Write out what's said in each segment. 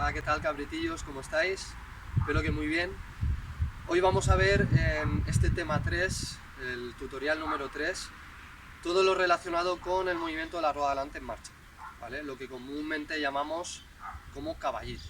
Hola, ¿qué tal, cabritillos? ¿Cómo estáis? Espero que muy bien. Hoy vamos a ver este tema 3, el tutorial número 3, todo lo relacionado con el movimiento de la rueda delante en marcha, ¿vale? Lo que comúnmente llamamos como caballito.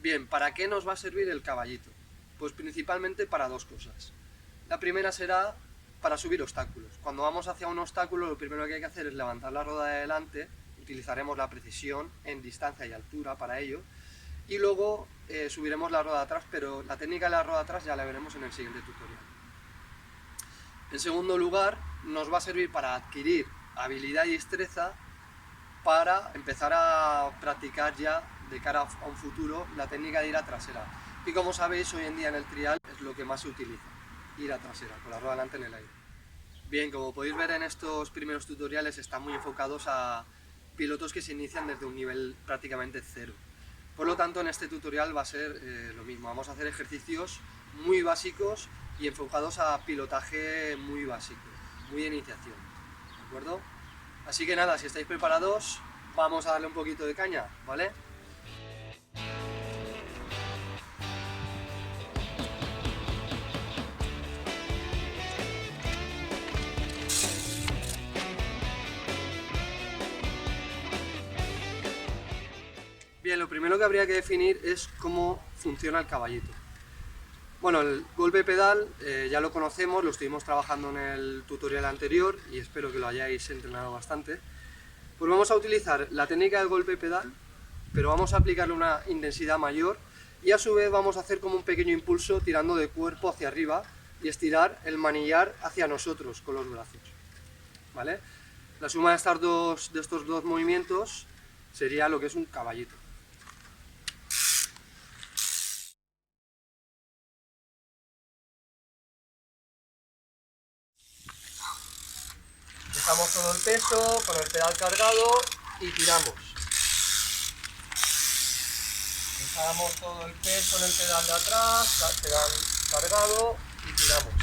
Bien, ¿para qué nos va a servir el caballito? Pues principalmente para dos cosas. La primera será para subir obstáculos. Cuando vamos hacia un obstáculo, lo primero que hay que hacer es levantar la rueda de delante. Utilizaremos la precisión en distancia y altura para ello. Y luego subiremos la rueda de atrás, pero la técnica de la rueda de atrás ya la veremos en el siguiente tutorial. En segundo lugar, nos va a servir para adquirir habilidad y destreza para empezar a practicar ya de cara a un futuro la técnica de ir a trasera. Y como sabéis, hoy en día en el trial es lo que más se utiliza, ir a trasera, con la rueda delante en el aire. Bien, como podéis ver en estos primeros tutoriales están muy enfocados a pilotos que se inician desde un nivel prácticamente cero. Por lo tanto, en este tutorial va a ser lo mismo. Vamos a hacer ejercicios muy básicos y enfocados a pilotaje muy básico, muy de iniciación, ¿de acuerdo? Así que nada, si estáis preparados, vamos a darle un poquito de caña, ¿vale? Bien, lo primero que habría que definir es cómo funciona el caballito. Bueno, el golpe pedal ya lo conocemos, lo estuvimos trabajando en el tutorial anterior y espero que lo hayáis entrenado bastante. Pues vamos a utilizar la técnica del golpe pedal, pero vamos a aplicarle una intensidad mayor y a su vez vamos a hacer como un pequeño impulso tirando de cuerpo hacia arriba y estirar el manillar hacia nosotros con los brazos, ¿vale? La suma de estos dos movimientos sería lo que es un caballito. Dejamos todo el peso con el pedal cargado y tiramos. Dejamos todo el peso en el pedal de atrás, pedal cargado y tiramos.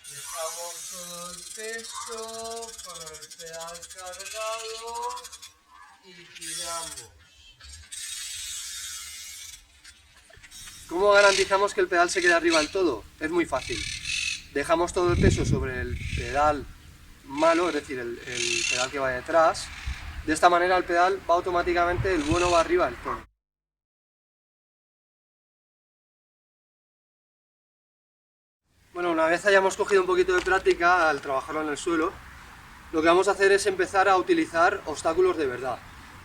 Dejamos todo el peso con el pedal cargado y tiramos. ¿Cómo garantizamos que el pedal se quede arriba del todo? Es muy fácil. Dejamos todo el peso sobre el pedal malo, es decir, el pedal que va detrás. De esta manera el pedal va automáticamente, el bueno va arriba del todo. Bueno, una vez hayamos cogido un poquito de práctica al trabajarlo en el suelo, lo que vamos a hacer es empezar a utilizar obstáculos de verdad.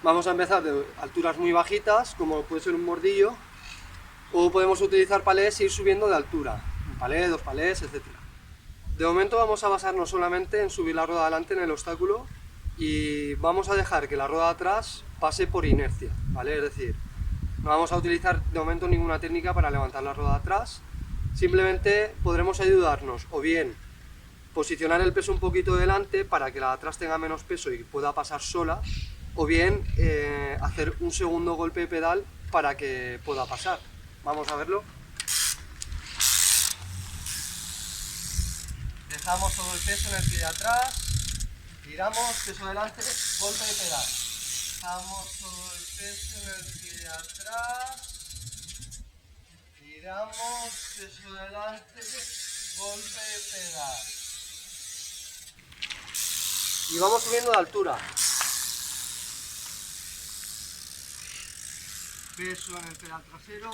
Vamos a empezar de alturas muy bajitas, como puede ser un bordillo, o podemos utilizar palés e ir subiendo de altura, un palé, dos palés, etc. De momento vamos a basarnos solamente en subir la rueda adelante en el obstáculo y vamos a dejar que la rueda de atrás pase por inercia, ¿vale? Es decir, no vamos a utilizar de momento ninguna técnica para levantar la rueda de atrás, simplemente podremos ayudarnos o bien posicionar el peso un poquito delante para que la de atrás tenga menos peso y pueda pasar sola, o bien hacer un segundo golpe de pedal para que pueda pasar. Vamos a verlo. Dejamos todo el peso en el pie de atrás, tiramos, peso delante, golpe de pedal. Dejamos todo el peso en el pie de atrás, tiramos, peso delante, golpe de pedal. Y vamos subiendo de altura. Peso en el pedal trasero,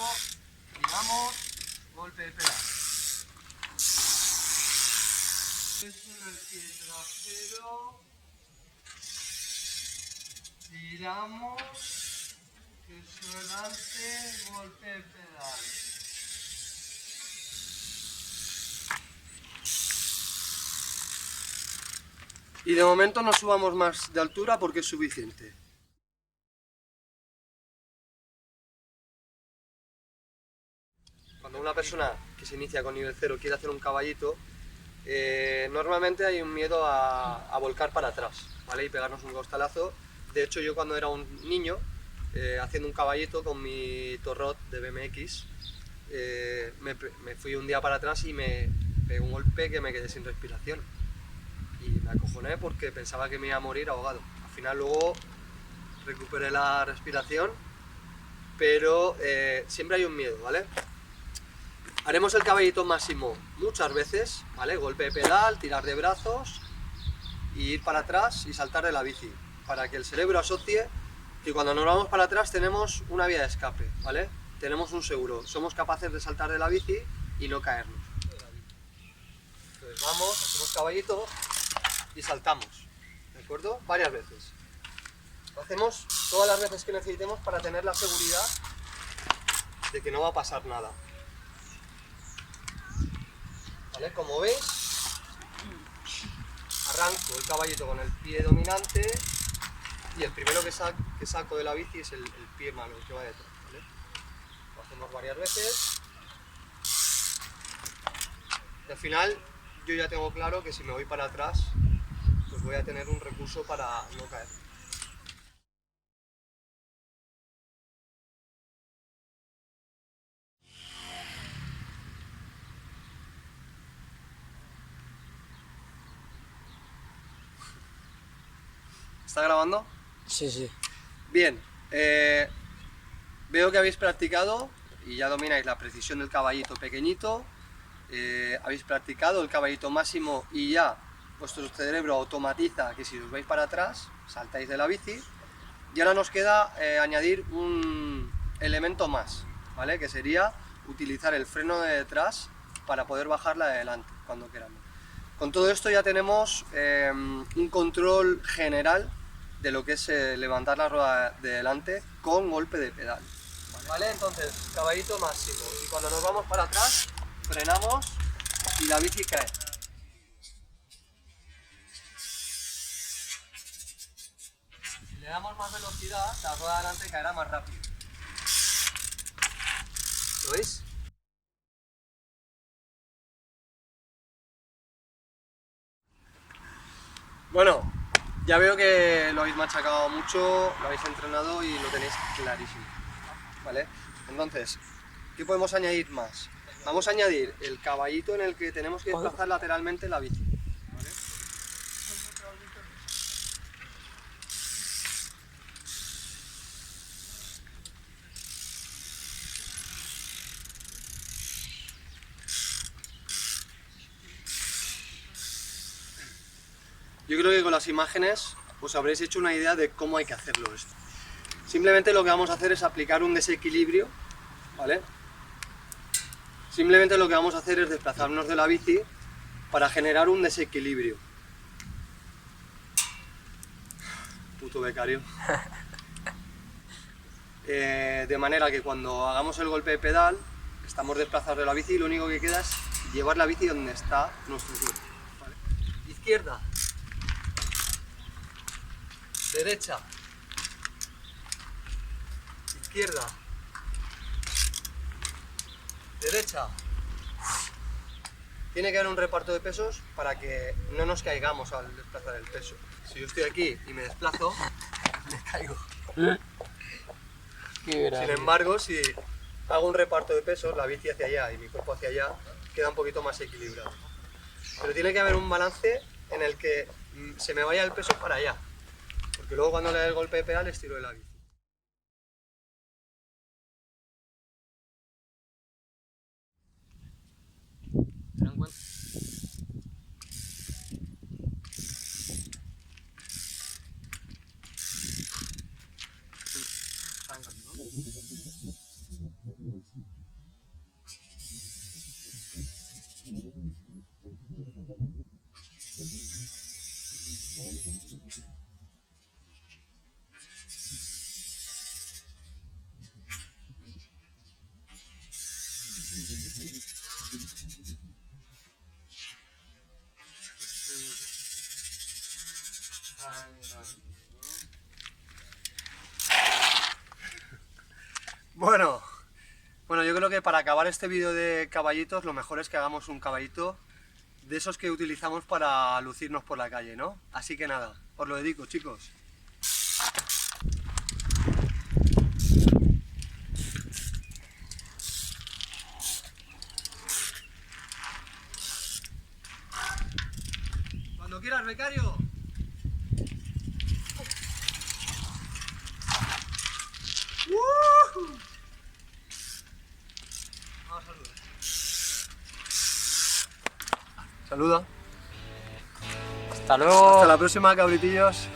tiramos, golpe de pedal. Peso en el pie trasero, tiramos, peso delante, golpe de pedal. Y de momento no subamos más de altura porque es suficiente. Cuando una persona que se inicia con nivel 0 quiere hacer un caballito, normalmente hay un miedo a volcar para atrás, ¿vale? Y pegarnos un costalazo. De hecho, yo cuando era un niño, haciendo un caballito con mi Torrot de BMX, me fui un día para atrás y me pegué un golpe que me quedé sin respiración. Y me acojoné porque pensaba que me iba a morir ahogado. Al final luego recupere la respiración, pero siempre hay un miedo, ¿vale? Haremos el caballito máximo muchas veces, ¿vale? Golpe de pedal, tirar de brazos, y ir para atrás y saltar de la bici, para que el cerebro asocie que cuando nos vamos para atrás tenemos una vía de escape, ¿vale? Tenemos un seguro, somos capaces de saltar de la bici y no caernos. Entonces vamos, hacemos caballito y saltamos, ¿de acuerdo? Varias veces. Lo hacemos todas las veces que necesitemos para tener la seguridad de que no va a pasar nada. ¿Vale? Como veis, arranco el caballito con el pie dominante y el primero que saco de la bici es el pie malo, el que va detrás, ¿vale? Lo hacemos varias veces y al final yo ya tengo claro que si me voy para atrás pues voy a tener un recurso para no caer. ¿Está grabando? Sí, sí. Bien, veo que habéis practicado y ya domináis la precisión del caballito pequeñito, habéis practicado el caballito máximo y ya vuestro cerebro automatiza que si os vais para atrás, saltáis de la bici, y ahora nos queda añadir un elemento más, ¿vale? Que sería utilizar el freno de detrás para poder bajarla de delante cuando queramos. Con todo esto ya tenemos un control general de lo que es levantar la rueda de delante con golpe de pedal. ¿Vale? Entonces, caballito máximo, y cuando nos vamos para atrás, frenamos y la bici cae. Si le damos más velocidad, la rueda de delante caerá más rápido. ¿Lo veis? Bueno, ya veo que lo habéis machacado mucho, lo habéis entrenado y lo tenéis clarísimo, ¿vale? Entonces, ¿qué podemos añadir más? Vamos a añadir el caballito en el que tenemos que desplazar lateralmente la bici, ¿vale? Yo creo que con las imágenes os habréis hecho una idea de cómo hay que hacerlo esto. Simplemente lo que vamos a hacer es aplicar un desequilibrio, ¿vale? Simplemente lo que vamos a hacer es desplazarnos de la bici para generar un desequilibrio. Puto becario. De manera que cuando hagamos el golpe de pedal, estamos desplazados de la bici y lo único que queda es llevar la bici donde está nuestro cuerpo, ¿vale? Izquierda. Derecha. Izquierda. Derecha. Tiene que haber un reparto de pesos para que no nos caigamos al desplazar el peso. Si yo estoy aquí y me desplazo, me caigo. Sin embargo, si hago un reparto de pesos, la bici hacia allá y mi cuerpo hacia allá, queda un poquito más equilibrado. Pero tiene que haber un balance en el que se me vaya el peso para allá. Porque luego cuando le dé el golpe de pedal estiro de la bici. ¿Se dan cuenta? Bueno, yo creo que para acabar este vídeo de caballitos, lo mejor es que hagamos un caballito de esos que utilizamos para lucirnos por la calle, ¿no? Así que nada, os lo dedico, chicos. Cuando quieras, becario. Saluda. Hasta luego. Hasta la próxima, cabritillos.